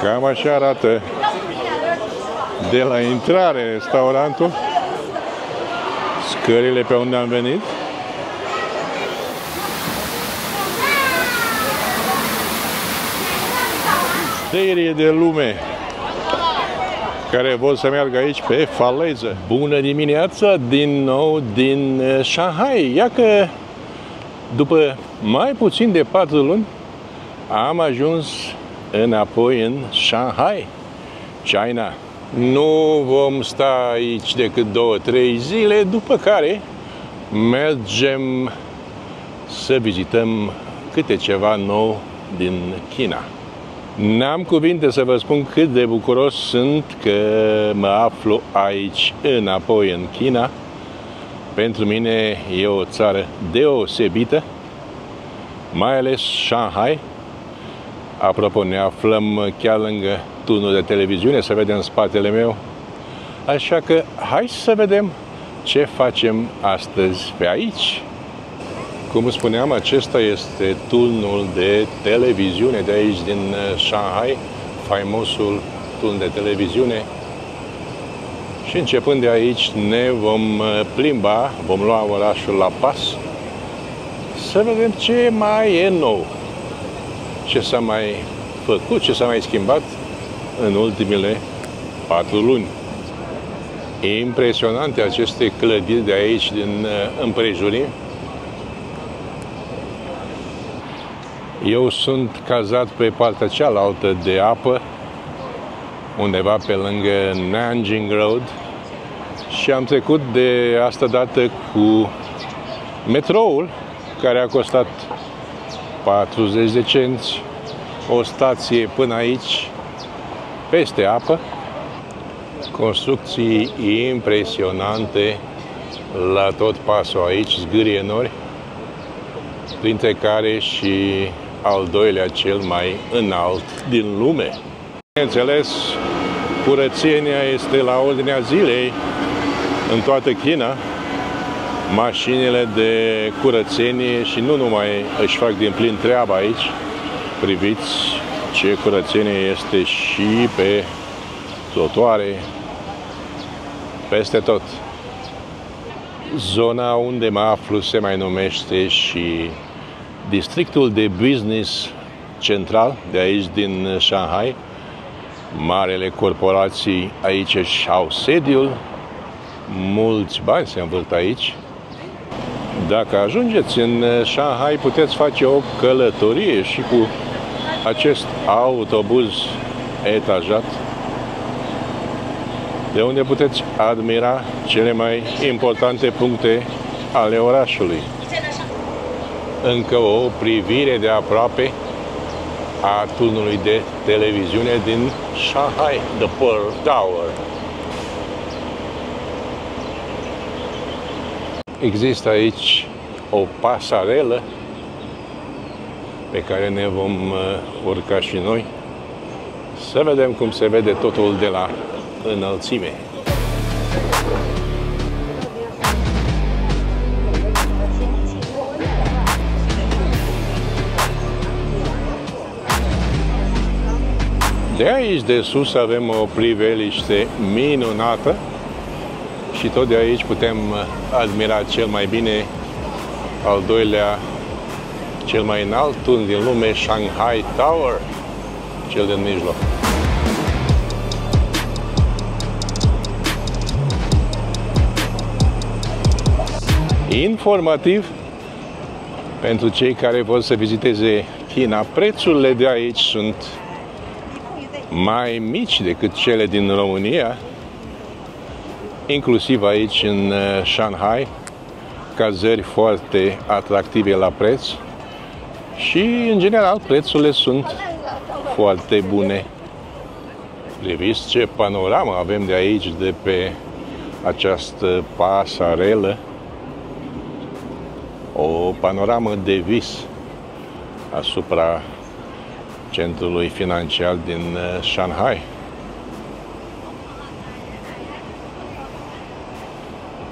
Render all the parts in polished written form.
Cam așa arată de la intrare restaurantul, scările pe unde am venit. Serie de lume care vor să meargă aici pe faleză. Bună dimineața din nou din Shanghai. Ia că după mai puțin de 4 luni am ajuns înapoi în Shanghai, China. Nu vom sta aici decât 2-3 zile, după care mergem să vizităm câte ceva nou din China. N-am cuvinte să vă spun cât de bucuros sunt că mă aflu aici înapoi în China. Pentru mine e o țară deosebită, mai ales Shanghai. Apropo, ne aflăm chiar lângă turnul de televiziune, să vedem în spatele meu. Așa că hai să vedem ce facem astăzi pe aici. Cum spuneam, acesta este turnul de televiziune de aici din Shanghai, faimosul turn de televiziune. Și începând de aici ne vom plimba, vom lua orașul la pas, să vedem ce mai e nou, ce s-a mai făcut, ce s-a mai schimbat în ultimele 4 luni. Impresionante aceste clădiri de aici din împrejurim. Eu sunt cazat pe partea cealaltă de apă, undeva pe lângă Nanjing Road, și am trecut de asta dată cu metroul, care a costat 40 de cenți, o stație până aici, peste apă, construcții impresionante la tot pasul aici, zgârie nori, printre care și al doilea cel mai înalt din lume. Bineînțeles, curățenia este la ordinea zilei în toată China. Mașinile de curățenie și nu numai își fac din plin treaba aici. Priviți ce curățenie este și pe trotuare, peste tot. Zona unde mă aflu se mai numește și districtul de business central de aici din Shanghai. Marele corporații aici își au sediul, mulți bani se învârt aici. Dacă ajungeți în Shanghai, puteți face o călătorie și cu acest autobuz etajat, de unde puteți admira cele mai importante puncte ale orașului. Încă o privire de aproape a turnului de televiziune din Shanghai, The Pearl Tower. Există aici o pasarelă pe care ne vom urca și noi, să vedem cum se vede totul de la înălțime. De aici de sus avem o priveliște minunată și tot de aici putem admira cel mai bine al doilea, cel mai înalt turn din lume, Shanghai Tower, cel din mijloc. Informativ pentru cei care vor să viziteze China, prețurile de aici sunt mai mici decât cele din România, inclusiv aici în Shanghai, cazări foarte atractive la preț și, în general, prețurile sunt foarte bune. Priviți ce panoramă avem de aici, de pe această pasarelă, o panoramă de vis asupra centrului financiar din Shanghai.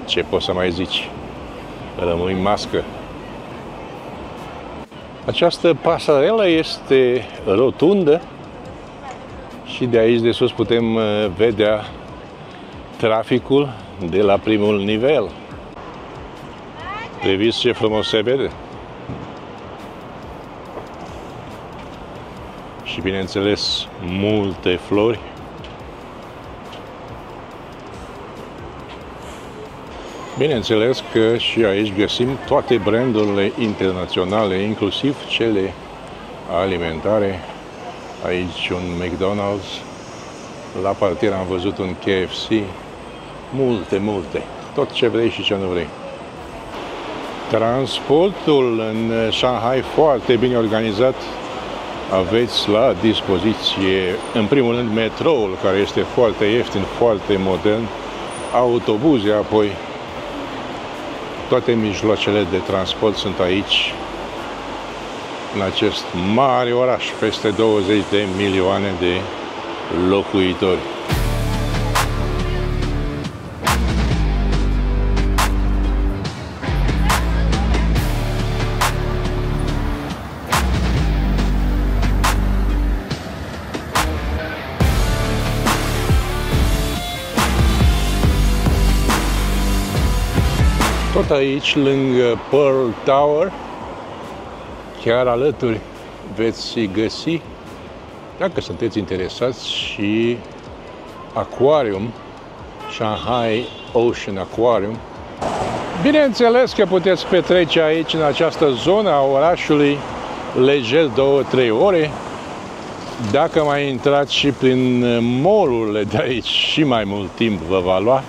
Ce poți să mai zici? Rămâi mască. Această pasarelă este rotundă Și de aici de sus putem vedea traficul de la primul nivel. Priviți ce frumos se vede. Și bineînțeles multe flori. Bineînțeles că și aici găsim toate brandurile internaționale, inclusiv cele alimentare. Aici un McDonald's, la parter am văzut un KFC, multe, tot ce vrei și ce nu vrei. Transportul în Shanghai foarte bine organizat. Aveți la dispoziție, în primul rând, metroul, care este foarte ieftin, foarte modern, autobuze, apoi toate mijloacele de transport sunt aici, în acest mare oraș, peste 20 de milioane de locuitori. Tot aici, lângă Pearl Tower, chiar alături, veți găsi, dacă sunteți interesați, și acvarium, Shanghai Ocean Aquarium. Bineînțeles că puteți petrece aici, în această zonă a orașului, lejer 2-3 ore. Dacă mai intrați și prin mall-urile de aici, și mai mult timp vă va lua.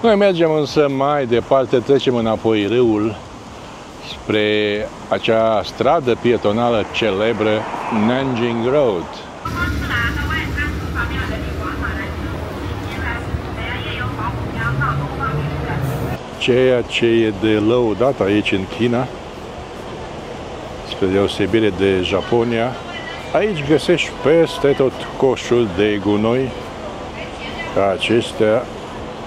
Noi mergem însă mai departe, trecem înapoi râul spre acea stradă pietonală celebră, Nanjing Road. Ceea ce e de lăudat aici în China, spre deosebire de Japonia, aici găsești peste tot coșuri de gunoi, ca acestea,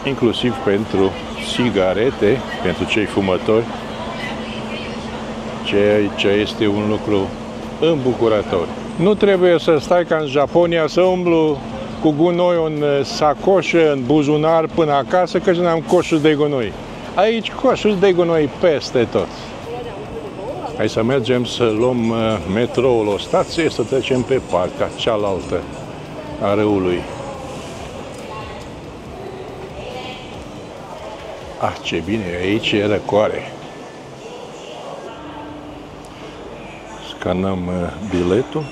inclusiv pentru țigarete, pentru cei fumători, ceea ce este un lucru îmbucurător. Nu trebuie să stai ca în Japonia să umblu cu gunoi în sacoșă, în buzunar până acasă, că n-am coșuri de gunoi. Aici coșuri de gunoi peste tot. Hai să mergem să luăm metroul, o stație, să trecem pe partea cealaltă a râului. Ah, ce bine, aici e răcoare. Scanăm biletul,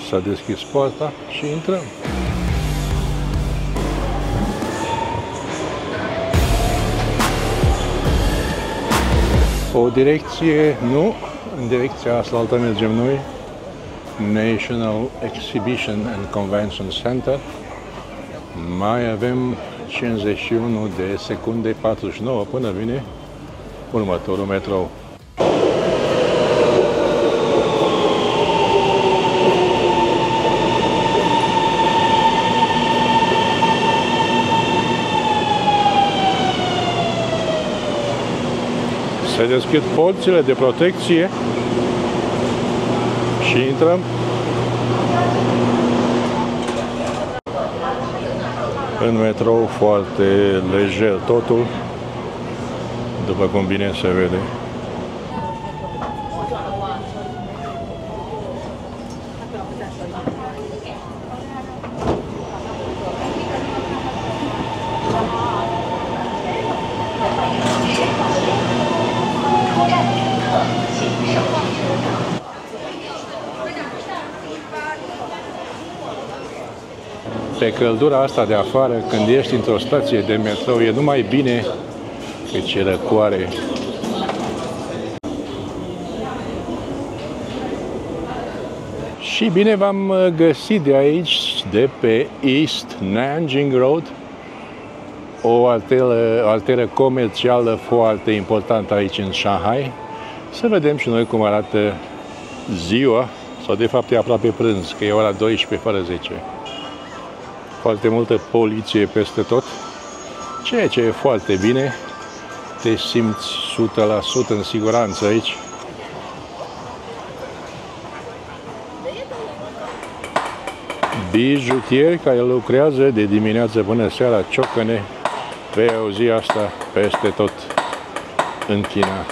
s-a deschis poarta și intrăm. O direcție, nu, în direcția asta altă mergem noi, National Exhibition and Convention Center. Mai avem 51 de secunde, 49 până vine următorul metrou. Se deschid porțile de protecție și intrăm. În metrou foarte lejer totul, după cum bine se vede. Pe căldura asta de afară, când ești într-o stație de metrou, e numai bine că ce răcoare. Și bine v-am găsit de aici, de pe East Nanjing Road, o arteră comercială foarte importantă aici în Shanghai. Să vedem și noi cum arată ziua, sau de fapt e aproape prânz, că e ora 12 fără 10. Foarte multă poliție peste tot, ceea ce e foarte bine, te simți 100% în siguranță aici. bijutieri care lucrează de dimineață până seara ciocăne. Vei auzi asta peste tot în China.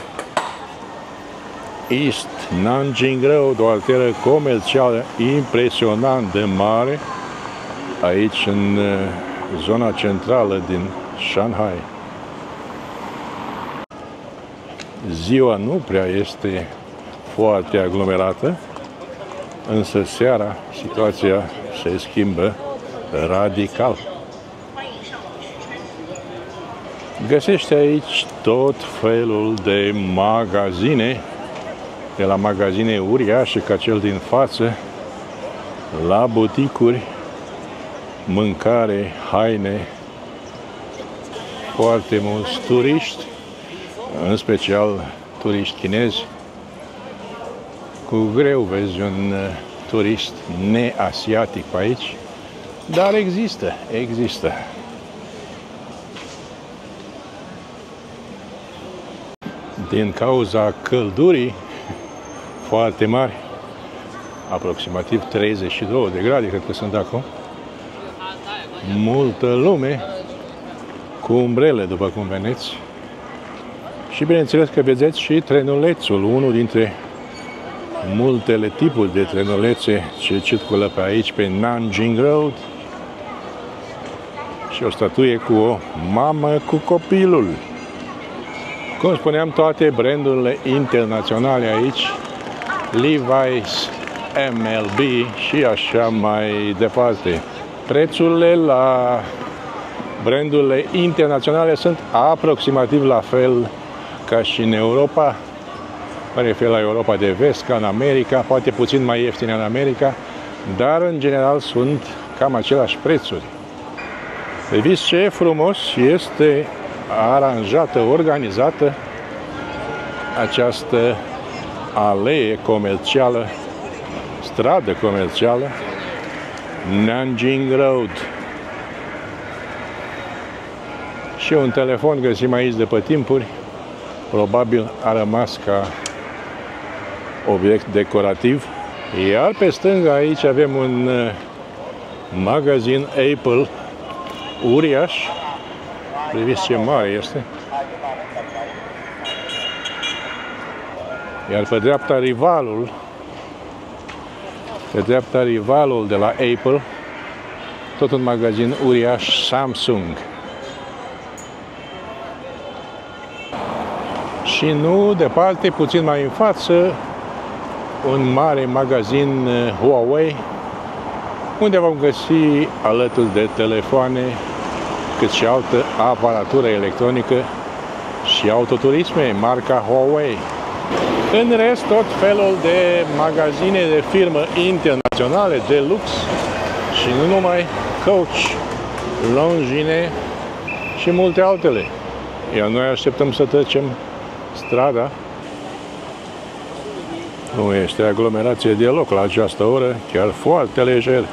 East Nanjing Road, o arteră comercială impresionant de mare aici în zona centrală din Shanghai. Ziua nu prea este foarte aglomerată, însă seara situația se schimbă radical. Găsește aici tot felul de magazine, de la magazine uriașe ca cel din față, la buticuri, mâncare, haine, foarte mulți turiști, în special turiști chinezi. Cu greu vezi un turist neasiatic pe aici, dar există. Din cauza căldurii foarte mari, aproximativ 32 de grade, cred că sunt acum, multă lume cu umbrele, după cum vedeți. Și bineînțeles că vedeți și trenulețul, unul dintre multele tipuri de trenulețe ce circulă pe aici, pe Nanjing Road. Și o statuie cu o mamă cu copilul. Cum spuneam, toate brandurile internaționale aici, Levi's, MLB și așa mai departe. Prețurile la brandurile internaționale sunt aproximativ la fel ca și în Europa. Mă refer la Europa de vest, ca în America, poate puțin mai ieftine în America, dar în general sunt cam aceleași prețuri. Vedeți ce frumos este aranjată, organizată această alee comercială, stradă comercială, Nanjing Road. Și un telefon găsim aici de pe timpuri, probabil a rămas ca obiect decorativ. Iar pe stânga aici avem un magazin Apple uriaș. Priviți ce mare este. Iar pe dreapta rivalul de la Apple, tot un magazin uriaș, Samsung. Și nu departe, puțin mai în față, un mare magazin Huawei, unde vom găsi alături de telefoane, cât și altă aparatură electronică și autoturisme, marca Huawei. În rest, tot felul de magazine de firmă internaționale, de lux și nu numai, Coach, Longines și multe altele. Iar noi așteptăm să trecem strada. Nu este aglomerație deloc la această oră, chiar foarte lejer.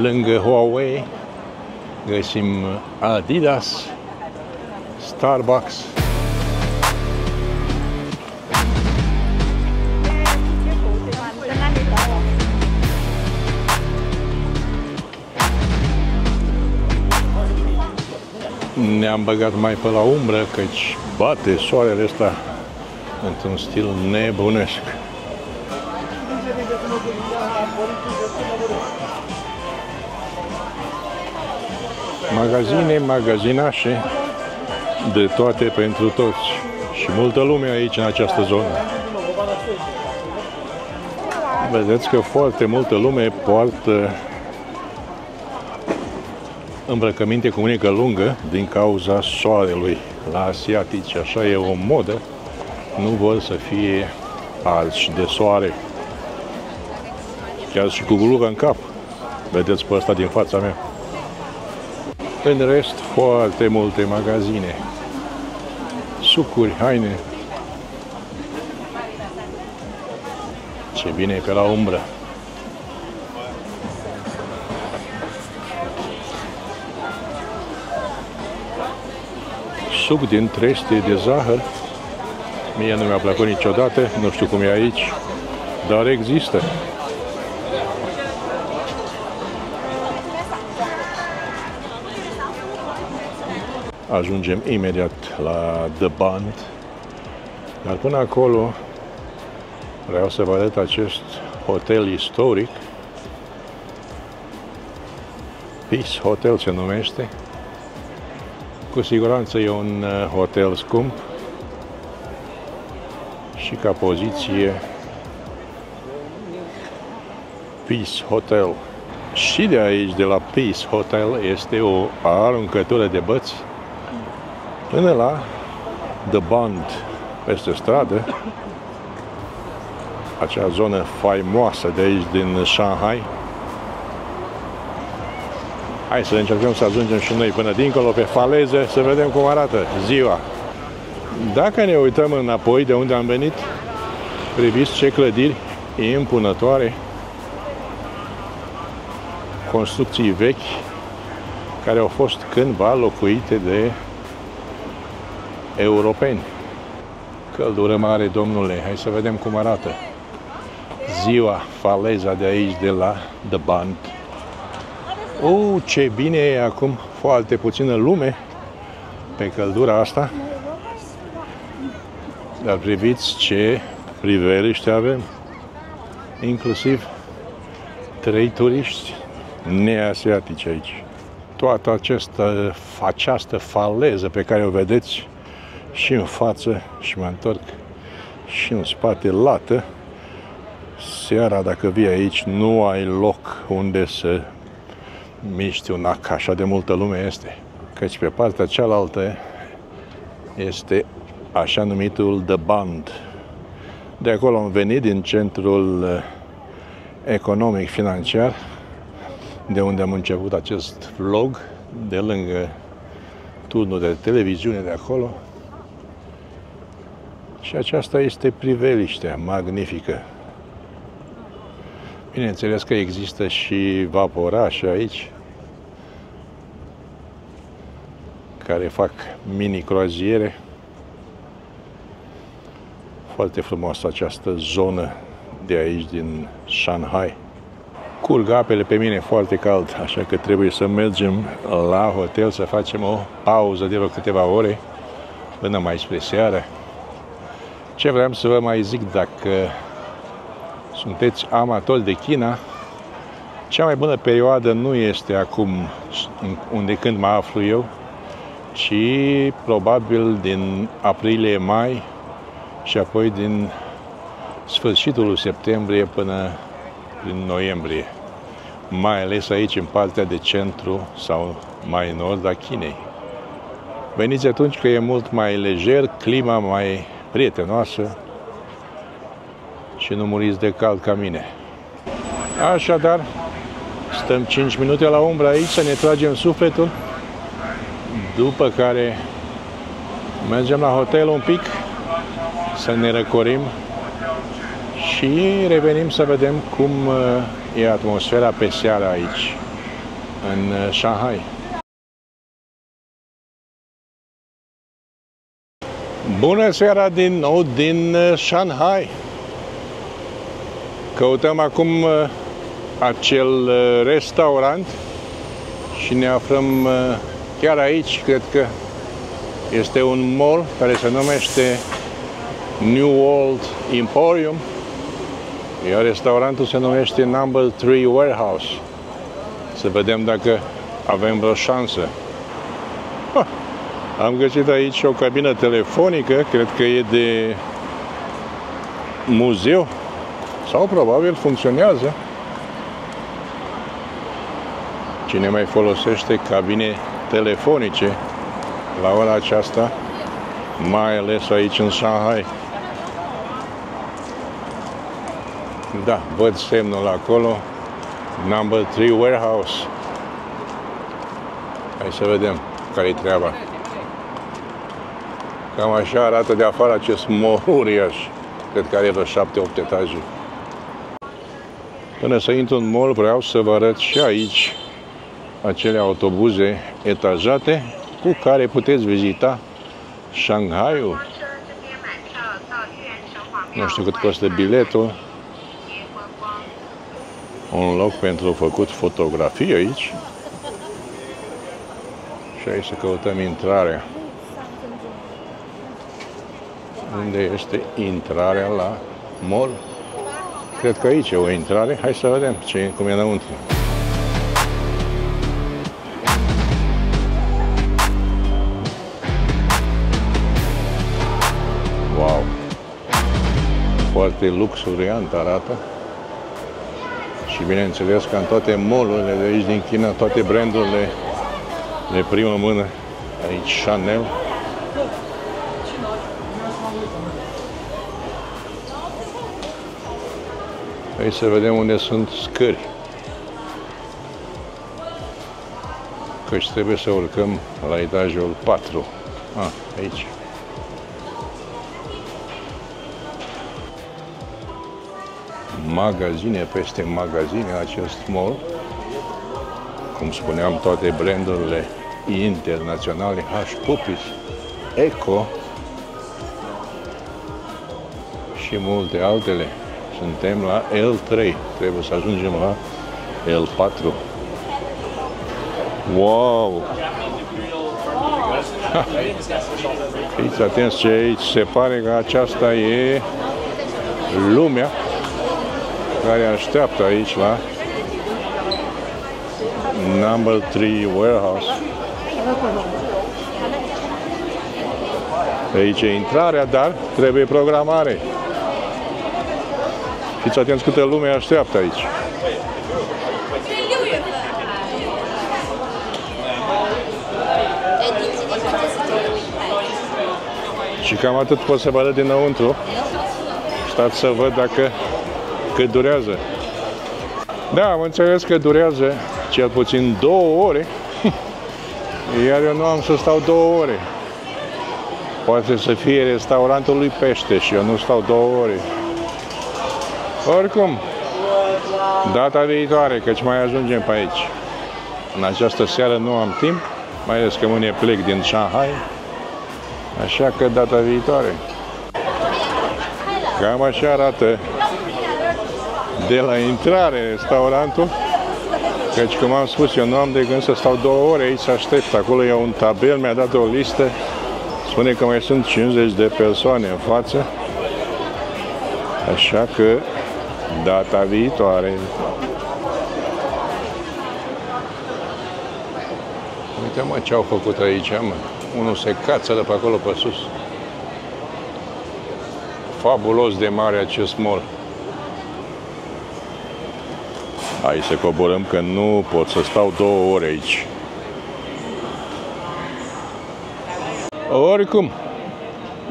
Lângă Huawei găsim Adidas, Starbucks. Ne-am băgat mai pe la umbră, căci bate soarele ăsta într-un stil nebunesc. Magazine, magazinașe, de toate pentru toți. Și multă lume aici, în această zonă. Vedeți că foarte multă lume poartă îmbrăcăminte cu mânecă lungă din cauza soarelui. La asiatici așa e o modă, nu vor să fie arși de soare. Chiar și cu gluga în cap. Vedeți pe ăsta din fața mea. În rest, foarte multe magazine, sucuri, haine. Ce bine e pe la umbră. Suc din trestie de zahăr. Mie nu mi-a plăcut niciodată, nu știu cum e aici, dar există. Ajungem imediat la The Bund, dar până acolo vreau să vă arăt acest hotel istoric. Peace Hotel se numește. Cu siguranță e un hotel scump și ca poziție Peace Hotel. Și de aici, de la Peace Hotel, este o aruncătură de băți până la The Bund, peste stradă, acea zonă faimoasă de aici din Shanghai. Hai să încercăm să ajungem și noi până dincolo, pe faleze, să vedem cum arată ziua. Dacă ne uităm înapoi de unde am venit, priviți ce clădiri impunătoare, construcții vechi, care au fost cândva locuite de europeni. Căldură mare, domnule, hai să vedem cum arată ziua, faleza de aici, de la The Bund. Ce bine e acum, foarte puțină lume pe căldura asta. Dar priviți ce priveliște avem. Inclusiv 3 turiști neasiatici aici. Toată această faleză pe care o vedeți și în față, și mă întorc, și în spate, lată. Seara, dacă vii aici, nu ai loc unde să miști un ac, așa de multă lume este. Căci pe partea cealaltă este așa numitul The Bund. De acolo am venit, din centrul economic financiar, de unde am început acest vlog, de lângă turnul de televiziune de acolo. Și aceasta este priveliștea magnifică. Bineînțeles că există și vaporașe aici, care fac mini-croaziere. Foarte frumoasă această zonă de aici, din Shanghai. Curg apele pe mine foarte cald, așa că trebuie să mergem la hotel, să facem o pauză de vreo câteva ore până mai spre seară. Ce vreau să vă mai zic, dacă sunteți amatori de China, cea mai bună perioadă nu este acum, unde când mă aflu eu, ci probabil din aprilie-mai și apoi din sfârșitul septembrie până în noiembrie. Mai ales aici, în partea de centru sau mai nord a Chinei. Veniți atunci că e mult mai lejer, clima mai prietenoasă și nu muriți de cald ca mine. Așadar, stăm 5 minute la umbră aici să ne tragem sufletul, după care mergem la hotel un pic să ne răcorim și revenim să vedem cum e atmosfera pe seară aici, în Shanghai. Bună seara din nou din Shanghai! Căutăm acum acel restaurant și ne aflăm chiar aici, cred că este un mall care se numește New World Emporium, iar restaurantul se numește Number 3 Warehouse. Să vedem dacă avem vreo șansă. Am găsit aici o cabină telefonică, cred că e de muzeu sau probabil funcționează. Cine mai folosește cabine telefonice la ora aceasta, mai ales aici în Shanghai? Da, văd semnul acolo, Number 3 Warehouse. Hai să vedem care-i treaba. Cam așa arată de afară acest mall uriaș. Cred că are vreo 7-8 etaje. Până să intru în mall, vreau să vă arăt și aici acele autobuze etajate cu care puteți vizita Shanghaiul. Nu știu cât costă biletul, un loc pentru făcut fotografii aici. Și aici să căutăm intrarea. Unde este intrarea la mall? Cred că aici e o intrare. Hai să vedem cum e înăuntru. Wow! Foarte luxuriant arată. Și bineînțeles că în toate mall-urile de aici din China, toate brandurile de primă mână. Aici Chanel. Aici să vedem unde sunt scări. Căci trebuie să urcăm la etajul 4. Aici. Magazine peste magazine acest mall. Cum spuneam, toate brandurile internaționale, Hush Puppies, Eco și multe altele. Suntem la L3, trebuie să ajungem la L4. Wow! Fiți atenți ce aici, se pare că aceasta e lumea care așteaptă aici la Number 3 Warehouse. Aici e intrarea, dar trebuie programare. Fiți atenți câtă lume așteaptă aici. Și cam atât pot să vă arăt dinăuntru. Stați să văd cât durează. Da, am înțeles că durează cel puțin 2 ore. Iar eu nu am să stau 2 ore. Poate să fie restaurantul lui Pește și eu nu stau 2 ore. Oricum, data viitoare, căci mai ajungem pe aici. În această seară nu am timp, mai ales că mâine plec din Shanghai. Așa că data viitoare. Cam așa arată de la intrare restaurantul. Căci, cum am spus, eu nu am de gând să stau 2 ore aici să aștept. Acolo e un tabel, mi-a dat o listă. Spune că mai sunt 50 de persoane în față. Așa că data viitoare. Uite mă ce au făcut aici, mă. Unul se cață de pe acolo pe sus. Fabulos de mare acest mall. Hai să coborăm că nu pot să stau 2 ore aici. Oricum,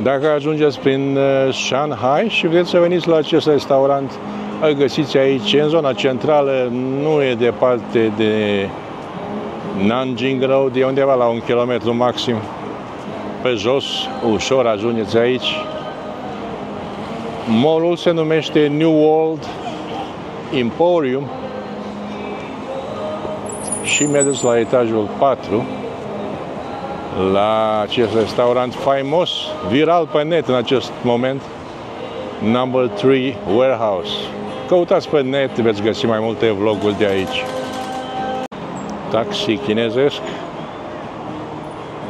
dacă ajungeți prin Shanghai și vreți să veniți la acest restaurant, îl găsiți aici, în zona centrală, nu e departe de Nanjing Road, e undeva la 1 kilometru maxim. Pe jos, ușor ajungeți aici. Mall-ul se numește New World Emporium și mergeți la etajul 4 la acest restaurant faimos, viral pe net în acest moment, Number 3 Warehouse. Căutați pe net, veți găsi mai multe vloguri de aici. Taxi chinezesc.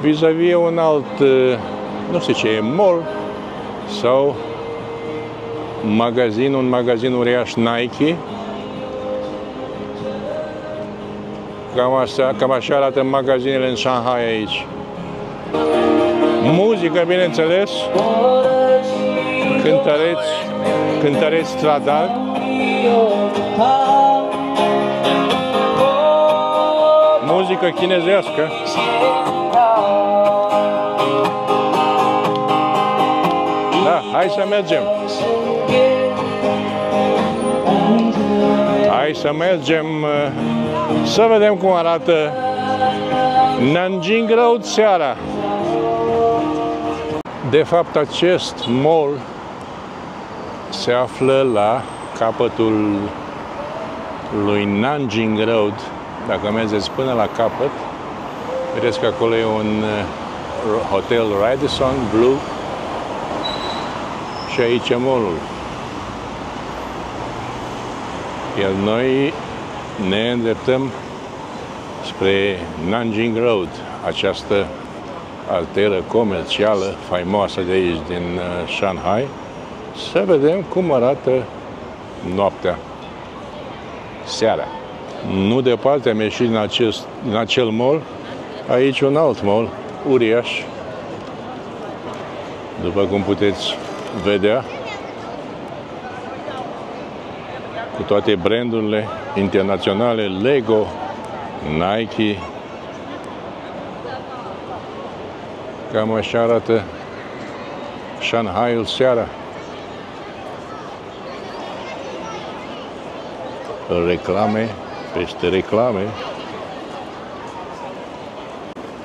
Vis-a-vis un alt, nu știu ce e, mall sau magazin, un magazin uriaș Nike. Cam așa arată magazinele în Shanghai aici. Muzică, bineînțeles, cântăreți stradali. Muzică chinezească. Da, hai să mergem. Hai să mergem să vedem cum arată Nanjing Road seara. De fapt, acest mall se află la capătul lui Nanjing Road. Dacă mergeți până la capăt, vedeți că acolo e un hotel Radisson Blu și aici e mall-ul. Iar noi ne îndreptăm spre Nanjing Road, această arteră comercială faimoasă de aici, din Shanghai, să vedem cum arată noaptea, seara. Nu departe am ieșit din acel mall, aici un alt mall, uriaș, după cum puteți vedea, cu toate brandurile internaționale, Lego, Nike. Cam așa arată Shanghaiul seara. Reclame peste reclame.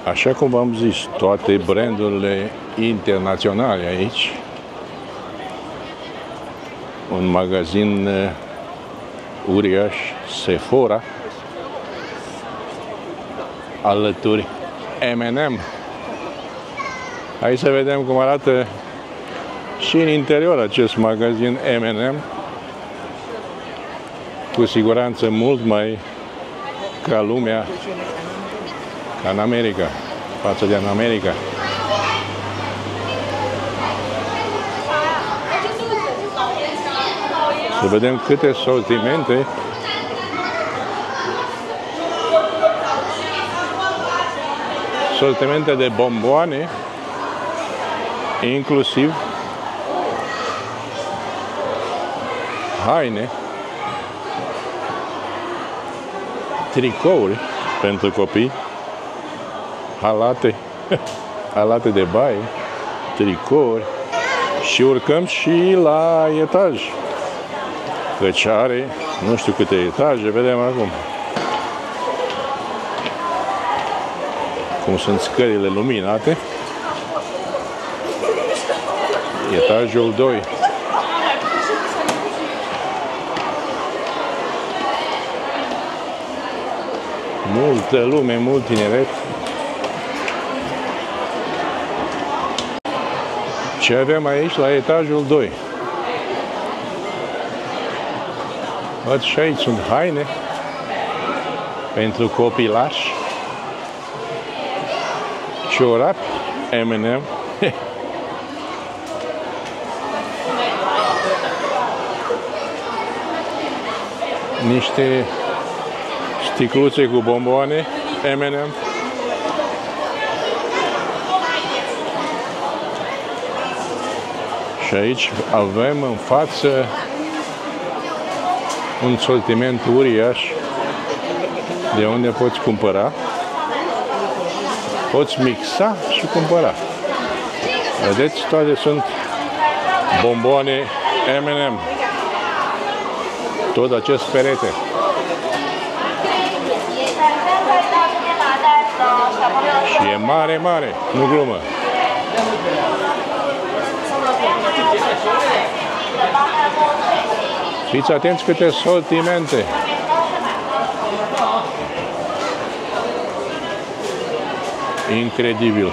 Așa cum v-am zis, toate brandurile internaționale aici. Un magazin uriaș, Sephora, alături M&M. Hai să vedem cum arată și în interior acest magazin M&M. Cu siguranță mult mai ca lumea, ca în America, față de în America. Să vedem câte sortimente de bomboane, inclusiv haine, tricouri pentru copii, halate, halate de baie, tricouri, și urcăm și la etaj, căci are nu știu câte etaje, vedem acum cum sunt scările luminate. Etajul 2. Multă lume, mult tineret. Ce avem aici la etajul 2? Văd și aici sunt haine pentru copilași, ciorapi M&M. Niște sticluțe cu bomboane M&M. Și aici avem în față un sortiment uriaș de unde poți cumpăra. Poți mixa și cumpăra. Vedeți, toate sunt bomboane M&M. Tot acest perete. Și e mare, mare, nu glumă. Fiți atenți câte sortimente. Incredibil.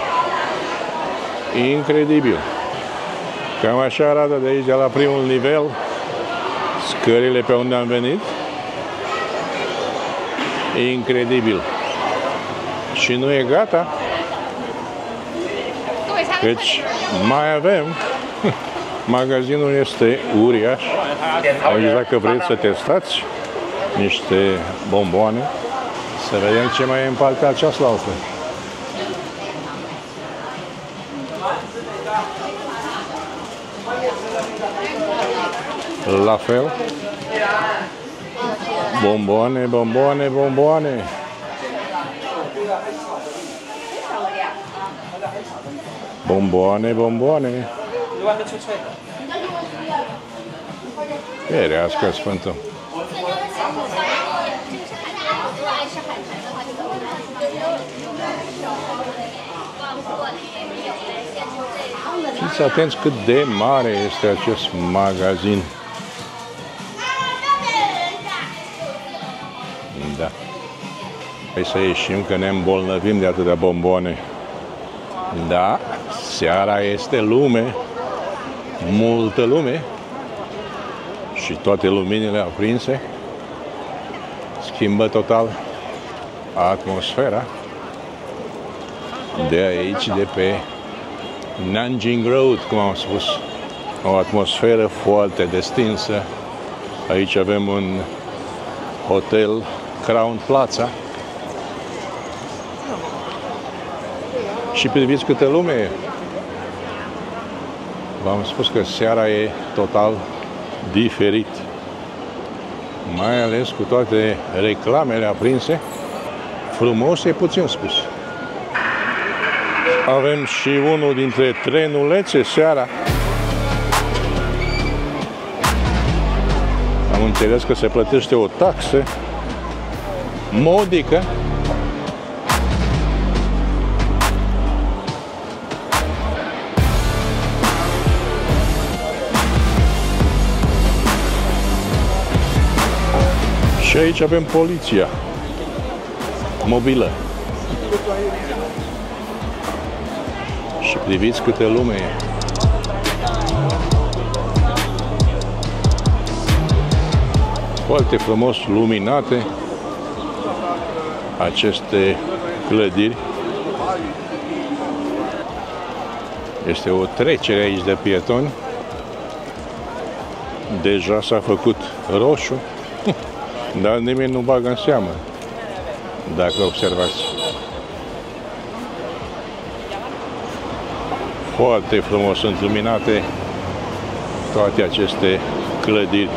Incredibil. Cam așa arată de aici, de la primul nivel, scările pe unde am venit. Incredibil. Și nu e gata. Deci mai avem. Magazinul este uriaș. Aici, dacă vreți să testați niște bomboane, să vedem ce mai e în partea aceasta altă. La fel. Bomboane, bomboane, bomboane. Bomboane, bomboane. Ferească Sfântul. Fiți atenți cât de mare este acest magazin. Da. Hai să ieșim, că ne îmbolnăvim de atâtea bomboane. Da, seara este lume, multă lume și toate luminile aprinse. schimbă total atmosfera de aici, de pe Nanjing Road, cum am spus. O atmosferă foarte destinsă. Aici avem un hotel Crown Plaza. Și priviți câtă lume e. V-am spus că seara e total diferit. Mai ales cu toate reclamele aprinse. Frumos e puțin spus. Avem și unul dintre trenulețe seara. Am înțeles că se plătește o taxă modică. Și aici avem poliția mobilă. Și priviți câte lume e. Foarte frumos luminate aceste clădiri. Este o trecere aici de pietoni. Deja s-a făcut roșu, dar nimeni nu bagă în seamă, dacă observați. Foarte frumos sunt luminate toate aceste clădiri.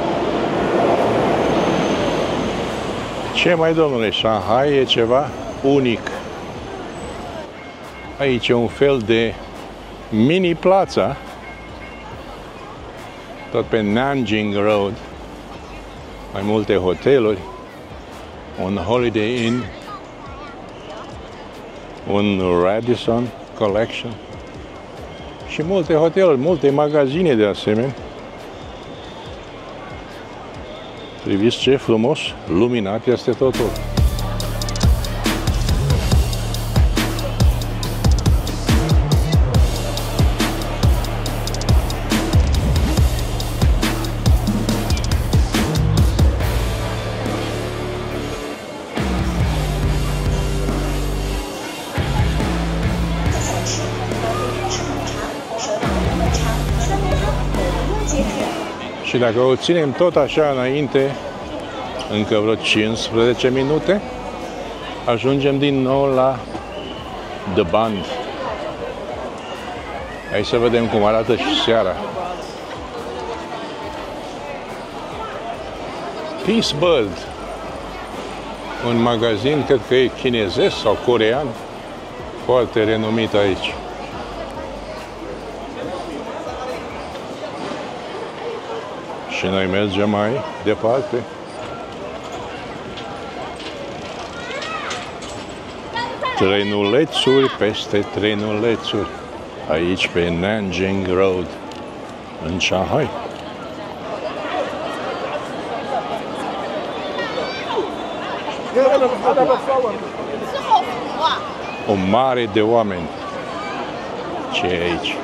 Ce mai, domnule, Shanghai e ceva unic. Aici e un fel de mini-plața, tot pe Nanjing Road. Mai multe hoteluri, un Holiday Inn, un Radisson Collection și multe hoteluri, multe magazine de asemenea. Priviți ce frumos luminat este totul. Și dacă o ținem tot așa înainte, încă vreo 15 minute, ajungem din nou la The Bund. Hai să vedem cum arată și seara. Peace Bird, un magazin, cred că e chinezesc sau corean, foarte renumit aici. Și noi mergem mai departe. Trenulețuri peste trenulețuri. Aici pe Nanjing Road, în Shanghai. O mare de oameni. Ce e aici?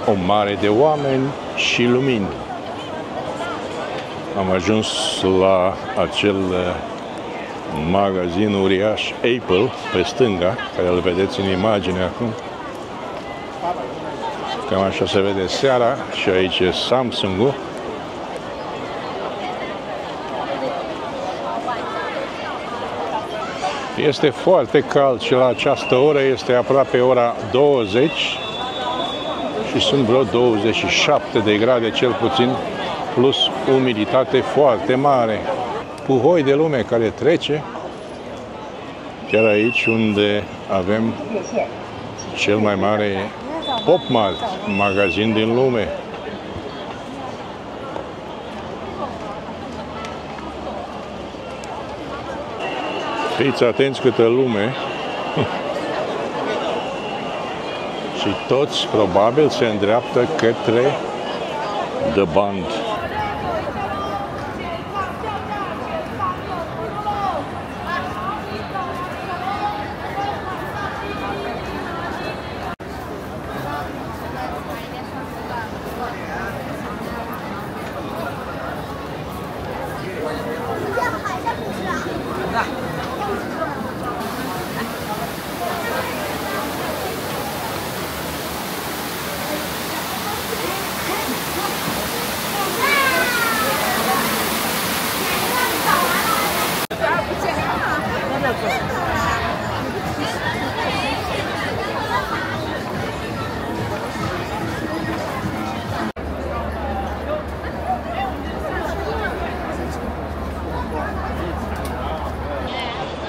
O mare de oameni și lumini. Am ajuns la acel magazin uriaș Apple, pe stânga, care îl vedeți în imagine acum. Cam așa se vede seara și aici e Samsung-ul. Este foarte cald și la această oră este aproape ora 20 și sunt vreo 27 de grade cel puțin, plus umiditate foarte mare. Puhoi de lume care trece, chiar aici unde avem cel mai mare Pop Mart, magazin din lume. Fiți atenți câtă lume. Și toți probabil se îndreaptă către The Bund.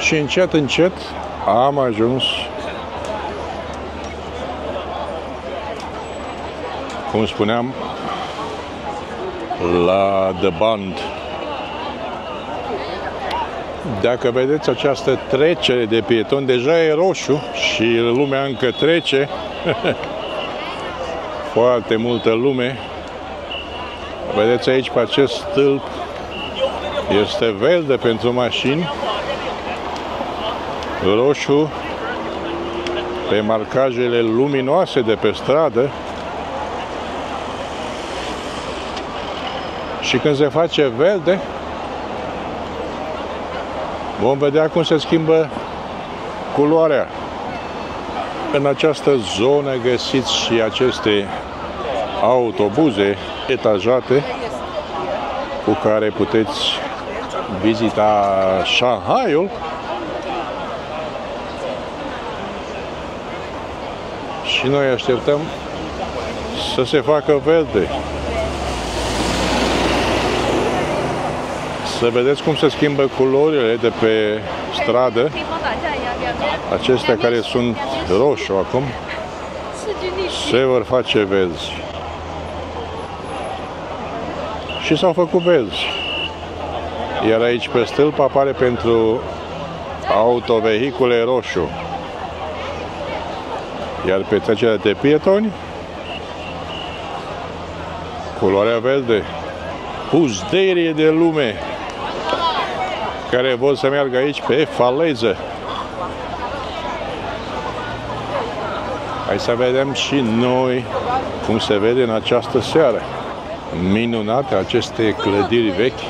Și încet, încet am ajuns, cum spuneam, la The Bund. Dacă vedeți această trecere de pietoni, deja e roșu și lumea încă trece. Foarte multă lume. Vedeți aici pe acest stâlp, este verde pentru mașini, roșu pe marcajele luminoase de pe stradă. Și când se face verde, vom vedea cum se schimbă culoarea. În această zonă găsiți și aceste autobuze etajate cu care puteți vizita Shanghaiul. Și noi așteptăm să se facă verde. Să vedeți cum se schimbă culorile de pe stradă. Acestea care sunt roșu acum se vor face verzi. Și s-au făcut verzi. Iar aici pe stâlp apare pentru autovehicule roșu. Iar pe trecerea de pietoni, culoarea verde. Puzderie de lume care vor să meargă aici pe faleză. Hai să vedem și noi cum se vede în această seară. Minunate aceste clădiri vechi.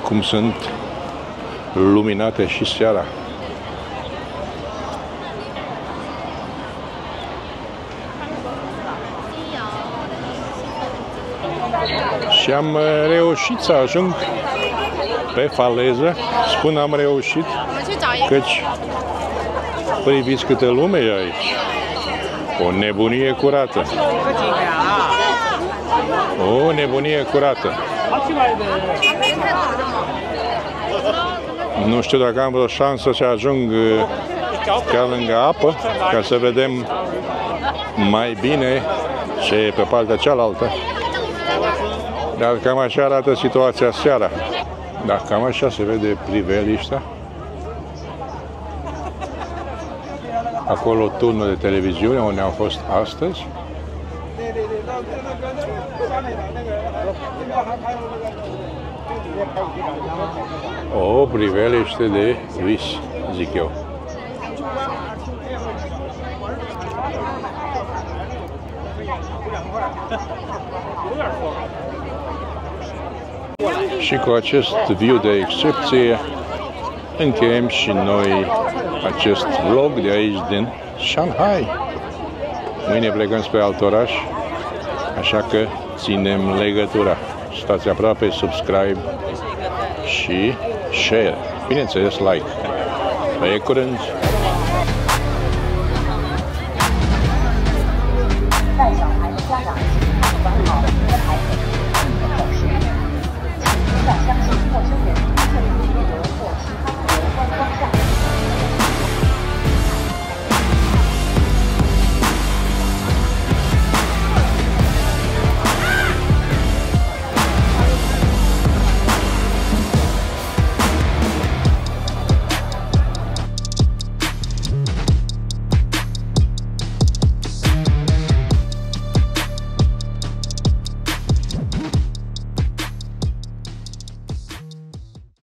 Cum sunt luminate și seara. Și am reușit să ajung pe faleză. Spun am reușit, căci priviți câte lume e aici. O nebunie curată. O nebunie curată. Nu știu dacă am vreo șansă să ajung chiar lângă apă, ca să vedem mai bine ce e pe partea cealaltă. Dar cam așa arată situația seara. Da, cam așa se vede priveliștea. Acolo turnul de televiziune unde am fost astăzi. O priveliște de vis, zic eu. Și cu acest view de excepție încheiem și noi acest vlog de aici din Shanghai. Mâine plecăm spre alt oraș, așa că ținem legătura. Stați aproape, subscribe și share. Bineînțeles, like. Pe curând!